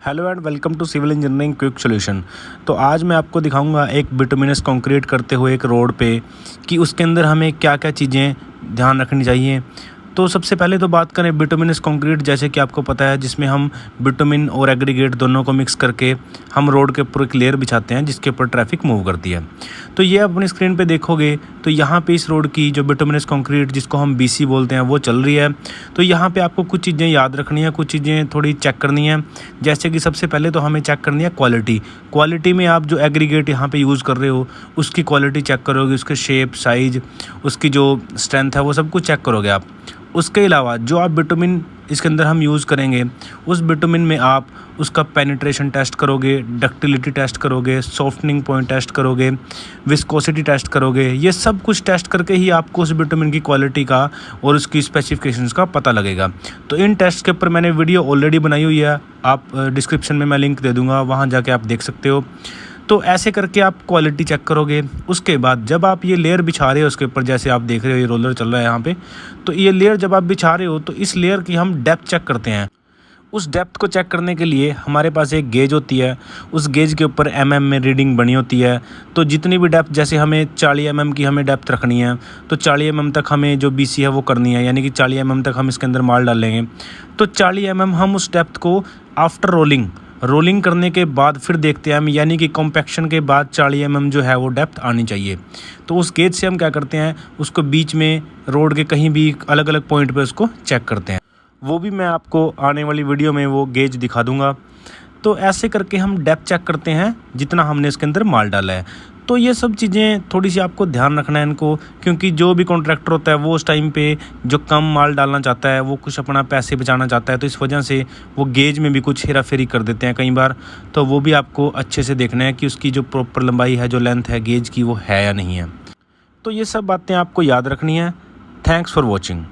Hello and welcome to civil engineering quick solution. तो आज मैं आपको दिखाऊंगा एक बिटुमिनस कंक्रीट करते हुए एक रोड पे कि उसके अंदर हमें क्या क्या चीज़ें ध्यान रखनी चाहिए। तो सबसे पहले तो बात करें बिटुमिनस कंक्रीट, जैसे कि आपको पता है जिसमें हम बिटुमिन और एग्रीगेट दोनों को मिक्स करके हम रोड के ऊपर एक लेयर बिछाते हैं जिसके ऊपर ट्रैफिक मूव करती है। तो ये आप अपनी स्क्रीन पे देखोगे तो यहाँ पे इस रोड की जो बिटुमिनस कंक्रीट जिसको हम बीसी बोलते हैं वो चल रही है। तो यहाँ पे आपको कुछ चीज़ें याद रखनी है, कुछ चीज़ें थोड़ी चेक करनी है। जैसे कि सबसे पहले तो हमें चेक करनी है क्वालिटी में आप जो एग्रीगेट यहाँ पे यूज़ कर रहे हो उसकी क्वालिटी चेक करोगे, उसके शेप साइज़, उसकी जो स्ट्रेंथ है वो सब कुछ चेक करोगे आप। उसके अलावा जो आप बिटुमिन इसके अंदर हम यूज़ करेंगे उस बिटुमिन में आप उसका पेनिट्रेशन टेस्ट करोगे, डक्टिलिटी टेस्ट करोगे, सॉफ्टनिंग पॉइंट टेस्ट करोगे, विस्कोसिटी टेस्ट करोगे। ये सब कुछ टेस्ट करके ही आपको उस बिटुमिन की क्वालिटी का और उसकी स्पेसिफिकेशंस का पता लगेगा। तो इन टेस्ट के ऊपर मैंने वीडियो ऑलरेडी बनाई हुई है, आप डिस्क्रिप्शन में मैं लिंक दे दूँगा, वहाँ जाके आप देख सकते हो। तो ऐसे करके आप क्वालिटी चेक करोगे। उसके बाद जब आप ये लेयर बिछा रहे हो उसके ऊपर, जैसे आप देख रहे हो ये रोलर चल रहा है यहाँ पे, तो ये लेयर जब आप बिछा रहे हो तो इस लेयर की हम डेप्थ चेक करते हैं। उस डेप्थ को चेक करने के लिए हमारे पास एक गेज होती है, उस गेज के ऊपर में रीडिंग बनी होती है। तो जितनी भी डेप्थ, जैसे हमें 40 की हमें डेप्थ रखनी है तो 40 तक हमें जो बीसी है वो करनी है, यानी कि 40 तक हम इसके अंदर माल डालेंगे। तो 40 हम उस डेप्थ को आफ्टर रोलिंग करने के बाद फिर देखते हैं हम, यानी कि कॉम्पैक्शन के बाद 40 जो है वो डेप्थ आनी चाहिए। तो उस गेज से हम क्या करते हैं, उसको बीच में रोड के कहीं भी अलग अलग पॉइंट पे उसको चेक करते हैं। वो भी मैं आपको आने वाली वीडियो में वो गेज दिखा दूंगा। तो ऐसे करके हम डेप्थ चेक करते हैं जितना हमने इसके अंदर माल डाला है। तो ये सब चीज़ें थोड़ी सी आपको ध्यान रखना है इनको, क्योंकि जो भी कॉन्ट्रैक्टर होता है वो उस टाइम पे जो कम माल डालना चाहता है वो कुछ अपना पैसे बचाना चाहता है, तो इस वजह से वो गेज में भी कुछ हेरा फेरी कर देते हैं कई बार। तो वो भी आपको अच्छे से देखना है कि उसकी जो प्रॉपर लंबाई है, जो लेंथ है गेज की, वो है या नहीं है। तो ये सब बातें आपको याद रखनी है। Thanks for watching.